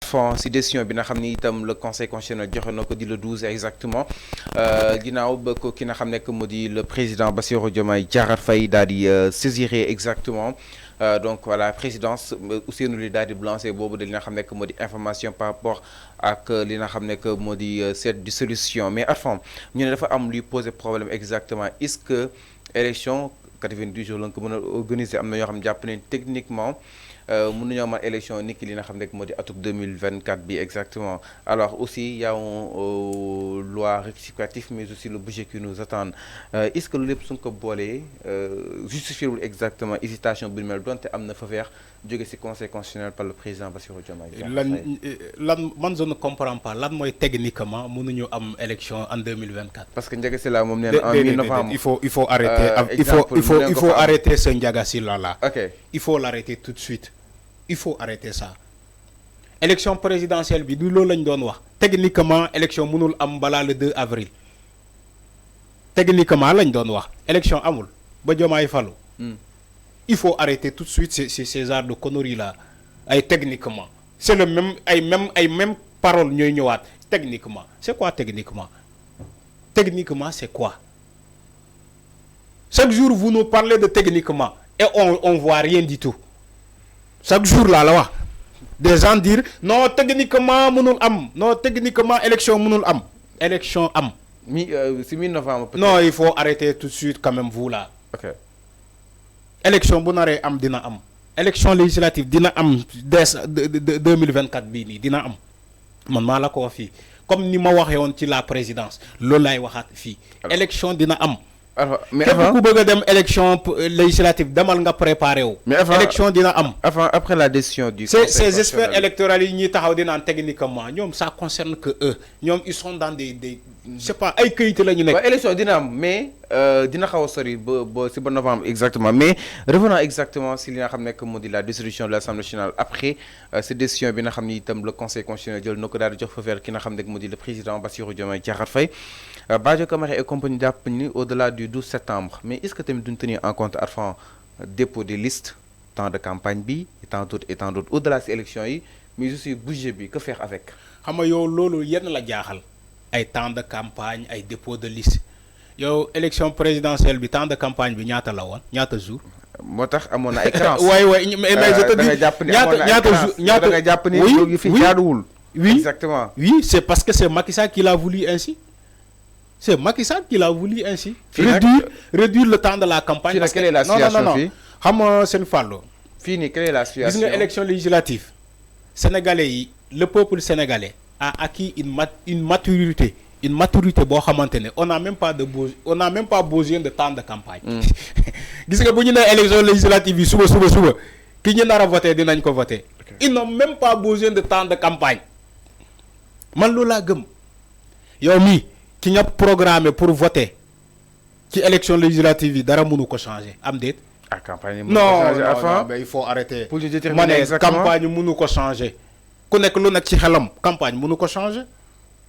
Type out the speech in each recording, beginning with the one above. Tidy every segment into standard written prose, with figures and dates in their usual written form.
Arfan si décision bi nga xam ni itam le conseil constitutionnel joxe na ko di le 12 exactement ginnaaw ba ko ki nga xam ne que moo di le président Bassirou Diomaye Diakhar Faye daal di saisir exactement donc voilà présidence Ousseynou Ly daal di lancé boobu de li nga xam ne que moo di information par rapport ak li nga xam ne que moo di cette dissolution mais Arfan ñu ne dafa am luy poser problème exactement est-ce que élection 90 jours lañ ko mën a organiser am na yoo xam ne jàpp nañ techniquement mën nañoo amal élection niki li nga xam ne moo di atum 2024 bi exactement alors aussi y a une loi rectificative mais aussi le budget qui nous attend est-ce que loolu lépp suñ ko boolee justifié wul exactement hésitation bi mel donte am na fa vert jóge ci conseil constitutionnel par le président Bassirou Diomaye. lan man je ne comprends pas lan mooy techniquement mënuñu am élection en 2024. parce que Ndiaga Sylla moom nee na en mi-novembre il faut arrêter il faut arrêter ce Ndiaga Sylla là. ok il faut l'arrêter tout de suite. Il faut arrêter ça. Élection présidentielle bi du loolu lañ doon wax techniquement élection mënul am balaa le 2 avril techniquement lañ doon wax élection amul ba Diomaye falu il faut arrêter tout de suite ces genres de conneries là ay techniquement c'est le même ay même parole ñooy ñëwaat techniquement c'est quoi techniquement c'est quoi chaque jour vous nous parlez de techniquement et on voit rien du tout. Chaque jour là la wax des gens dire non techniquement mënul am non techniquement élection mënul am élection am. C'est mi-novembre. Non il faut arrêter tout de suite quand même vous là. ok élection bu naree am dina am. élection législative dina am des 2024 bii nii dina am man maa la ko wax fii comme ni ma waxee woon ci la présidence loolu laay waxaat fii. élection dina am. mais képp ku bëgg a dem élection législative demal nga préparé wu. mais élection dina am. après la décision du. ces experts électoraux yi ñuy taxaw di naan techniquement ñoom ça concerne que eux ñoom ils sont dans des je sais pas ay këyit la ñu nekk. waaw élection dina am mais dina xaw a sori ba si ba novembre exactement mais revenons exactement si li nga xam ne que moo di la dissolution de l'Assemblée nationale après cette décision bi nga xam ni itam le conseil constitutionnel jël na ko daal di jox fa vert ki nga xam ne moo di le président Bassirou Diomaye Diakhar Faye Badio Camara et compagnie jàpp ni au-delà du 12 septembre mais est-ce que tamit duñ tenir en compte Arfan dépôt des listes temps de campagne bi et tant d'autres au-delà si élection yi mais aussi budget bi que faire avec. xam nga yow loolu yenn la jaaxal ay temps de campagne ay dépôt de liste yow élection présidentielle bi temps de campagne bi ñaata la woon ñaata jour. moo tax amoon na ay créances. waay mais je te dis ñaata da nga jàpp ni loolu fi jaaduwul. oui exactement. oui c'est parce que c'est Macky Sall qui l'a voulu ainsi. C'est Macky Sall qui l'a voulu ainsi. Réduire le temps de la campagne. Quelle est la situation non xam nga seen fàllu. fii nii quelle est la situation. gis nga élection législative sénégalais yi le peuple sénégalais a acquis une maturité boo xamante ne on n'a même pas besoin de temps de campagne. gis nga bu ñu nee élection législative yi suba ki ñu nar a voter dinañ ko voter. ils n'ont même pas besoin de temps de campagne. man loolu laa gëm yow mii. ki nga programmé pour voter ci élection législative yi dara mënu ko changer am déet. campagne non mais il faut arrêter. pour ñu déterminer ma ne exactement campagne mënu ko changer. ku nekk lu nekk ci xelam campagne mënu ko changer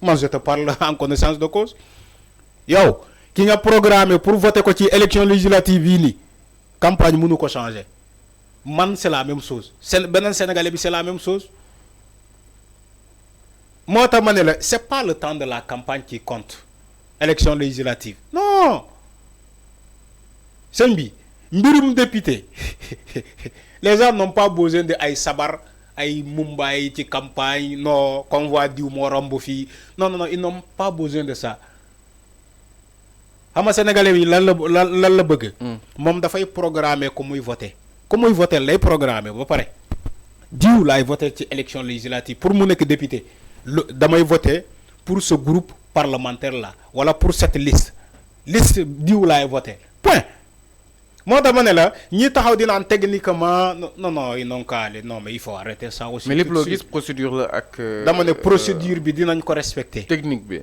moi je te parle en connaissance de cause yow ki nga programmé pour voter ko ci élection législative yi nii campagne mënu ko changer man c'est la même chose beneen sénégalais bi c'est la même chose. moo tax ma ne la c'est pas le temps de la campagne qui compte élection législative non sëñ bi mbirum député les gens n'ont pas besoin de ay sabar ay mumbaay ci campagne non convoi diw moo romb fii non ils n'ont pas besoin de ça xam nga sénégalais yi lan la bëgg. moom dafay programmer ku muy voter lay programmer ba pare diw laay voter ci élection législative pour mu nekk député. damay voter pour ce groupe parlementaire là wala pour cette liste diw laay voter point moo tax ma ne la ñi taxaw di naan techniquement non ils n'ont qu'à aller non mais il faut arrêter ça aussi. mais lépp loo gis procédure la ak. dama ne procédure bi dinañ ko respecter. technique bi.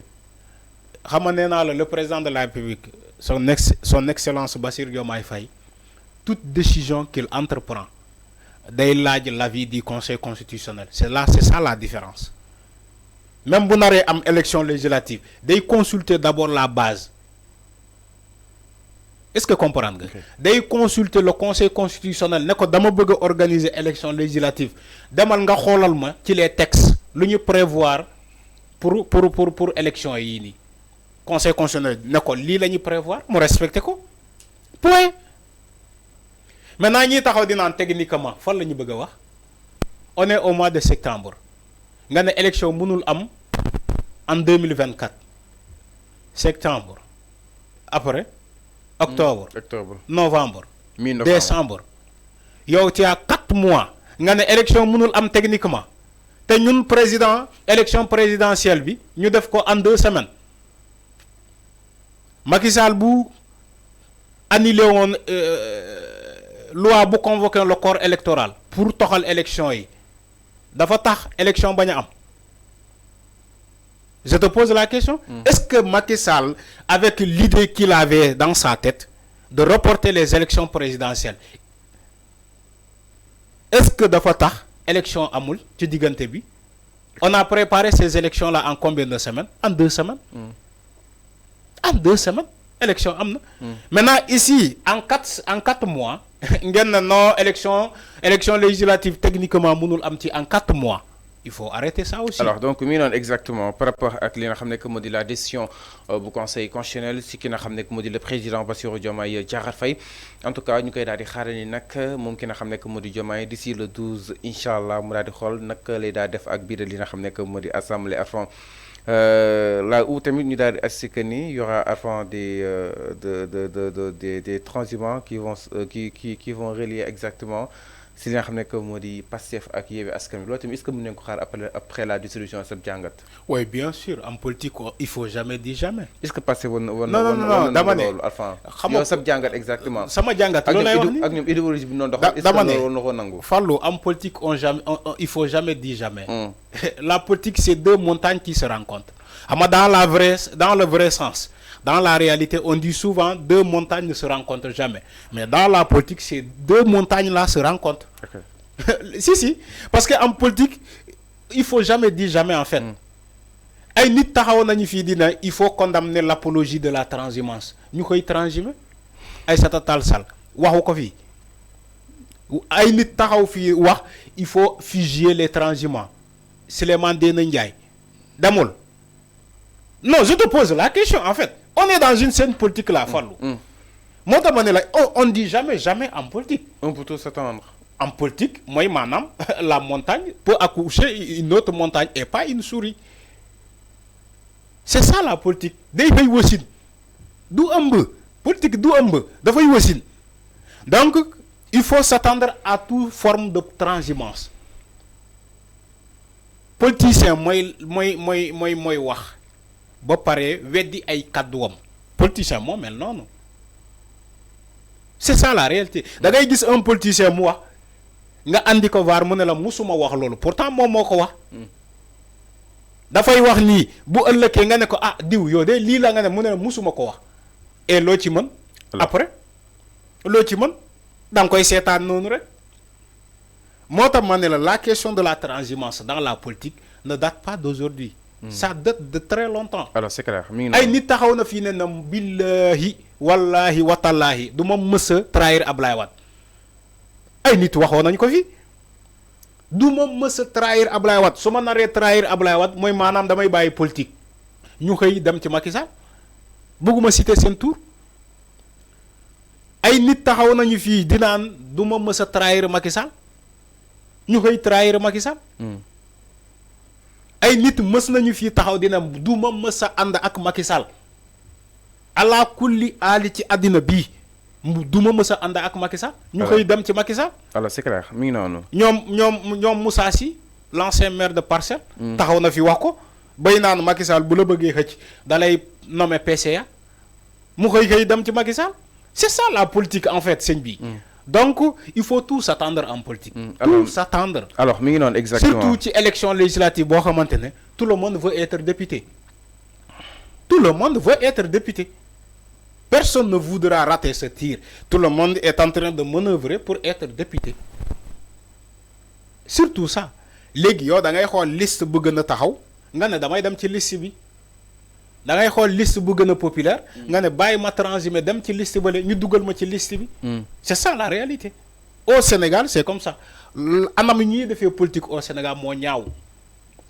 xam nga nee naa la le président de la République son excellence Bassirou Diomaye Faye toute décision qu'il entreprend day laaj l'avis du conseil constitutionnel c'est ça la différence. même bu naree am élection législative day consulter d'abord la base est-ce que comprendre nga. day consulter le conseil constitutionnel ne ko dama bëgg a organiser élection législative demal nga xoolal ma ci les textes lu ñu prévoir pour élection yi nii conseil constitutionnel ne ko lii la ñuy prévoir mu respecté ko point. Maintenant ñi taxaw di naan techniquement fan la ñu bëgg a wax on est au mois de septembre nga ne élection mënul am en 2024 septembre après octobre novembre décembre yow tu as 4 mois nga ne élection mënul am techniquement te ñun président élection présidentielle bi ñu def ko en 2 semaines Macky Sall bu annulé woon loi bu convoquer le corps électoral pour toxal élection yi dafa tax élection bañ a am. Je te pose la question. Est-ce que Macky Sall, avec l'idée qu'il avait dans sa tête de reporter les élections présidentielles, est-ce que dafa tax élection amul ci diggante bi? On a préparé ces élections-là en combien de semaines? En 2 semaines. En 2 semaines, élection am na. Maintenant ici, en 4 mois, ngeen na non élection législative techniquement mënul am ci en 4 mois. Il faut arrêter ça aussi. Alors donc mi non exactement par rapport ak li nga xam ne que moo di la décision bu conseil constitutionnel si ki nga xam ne que moo di le président Bassirou Diomaye Diakhar Faye en tout cas ñu koy daal di xaarandi nag moom ki nga xam ne que moo di Diomaye d'ici le 12 incha allah mu daal di xool nag lay daal def ak biir li nga xam ne que moo di assemblée avant là où tamit ñu daal di assi que ni y aura avant des transhumants qui vont relier exactement si li nga xam ne que moo di Pastef ak Yewwi Askan Wi loolu tamit est-ce que mën nañu ko xaar après la dissolution sa jàngat. Oui bien sûr en politique il faut jamais dire jamais. est-ce que Pastef woon non dama ne loolu Alpha yow sa jàngat exactement. sama jàngat loolu lay wax ni ak ñoom idéologie bi noonu doxal. dama ne est-ce que loolu na ko nangu. Fallou en politique il faut jamais dire jamais. La politique c'est 2 montagnes qui se rencontrent. Xam nga dans le vrai sens. Dans la réalité, on dit souvent 2 montagnes ne se rencontrent jamais. Mais dans la politique, ces 2 montagnes-là se rencontrent. Okay. si. Parce qu'en politique, il ne faut jamais dire jamais en fait. Ay nit taxaw nañu fi dina il faut condamner l'apologie de la transhumance. Ñu koy transhumer. Aïssata Tall Sall waxu ko fi. Ay nit taxaw fi wax il faut fusiller les transhumants. Souleymane Ndéné Ndiaye. Damol. Non, je te pose la question en fait. On est dans une scène politique là, Fallou. Moi, on ne dit jamais en politique. On peut tout s'attendre. En politique, moi, madame, la montagne peut accoucher une autre montagne et pas une souris. C'est ça la politique. Politique d'où un peu. Donc, il faut s'attendre à toute forme de transhumance. Politicien, moi, wax. Ba pare weddi ay kàdduwam politicien moo mel noonu c'est ça la réalité da ngay gis un politicien mu wax nga andi ko vaar mu ne la musuma wax loolu pourtant moom moo ko wax dafay wax nii bu ëllëgee nga ne ko ah diw yow de lii la nga ne mu ne la musuma ko wax et loo ci mën après loo ci mën da nga koy seetaan noonu rek moo tax ma ne la question de la transhumance dans la politique ne date pas d'aujourd'hui. Ça date de très longtemps. Alors c'est clair. Ay nit taxaw na fii ne na billahi wallahi watallahi du ma mës a trahir Ablaye Wade ay nit waxoon nañu ko fi du ma mës a trahir Ablaye Wade su ma naree trahir Ablaye Wade mooy maanaam damay bàyyi politique ñu xëy dem ci Macky Sall bëgguma citer seen tour ay nit taxaw nañu fii di naan du ma mës a trahir Macky Sall ñu xëy trahir Macky Sall. Ay nit mës nañu fii taxaw dina du ma mës a ànd ak Macky Sall ala kulli aali ci àddina bii du ma mës a ànd ak Macky Sall ñu koy dem ci Macky Sall. Alors c'est clair mi ngi noonu. ñoom Moussa Sy l'ancien maire de Parcelles. taxaw na fi wax ko bay naan Macky Sall bu la bëggee xëcc da lay nommer PCA mu koy dem ci Macky Sall c'est ça la politique en fait sëñ bi. Donc, il faut tout s'attendre en politique. Tout s'attendre. Alors, exactement. Surtout ci élection législative, tout le monde veut être député. Tout le monde veut être député. Personne ne voudra rater ce tir. Tout le monde est en train de manœuvrer pour être député. Surtout ça. Légui yow da ngay xol liste bu gëna taxaw nga ne damay dem ci liste bi. Da ngay xol liste bu gëna populaire nga ne bàyyi ma transhumé dem ci liste ba ñu duggal ma ci liste bi. C'est ça la réalité. Au Sénégal c'est comme ça. Anam ñi defee politique au Sénégal moo ñaaw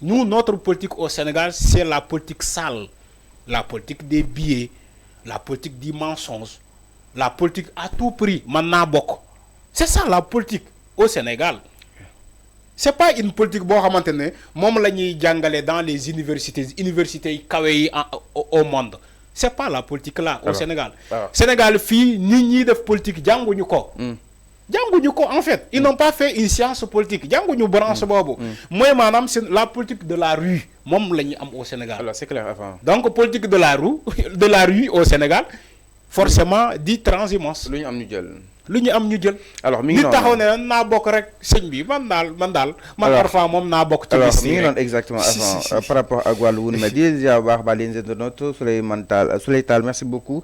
Nous, notre politique au Sénégal, c'est la politique sale, la politique des billets, la politique du mensonge, la politique à tout prix. Manabok. C'est ça la politique au Sénégal. C'est pas une politique bon à maintenir. Mom lañuy jàngalé dans les universités kawe au monde. C'est pas la politique là au Sénégal. Sénégal fi nit ñi def politique jànguñu ko. Jànguñu ko en fait, ils n'ont pas fait une science politique. Jànguñu branche bobu. Moy manam c'est la politique de la rue mom lañuy am au Sénégal. Alors c'est clair avant. Donc politique de la rue au Sénégal forcément dit transhumance. Luñu am ñu jël. lu ñu am ñu jël. alors mi ngi noonu taxaw ne naa bokk rek sëñ bi man daal. man parfois moom naa bokk. ci alors mi ngi noonu exactement avant par rapport ak wàllu wu ni mel di ziar bu baax ba leen internautes Souleymane Tall merci beaucoup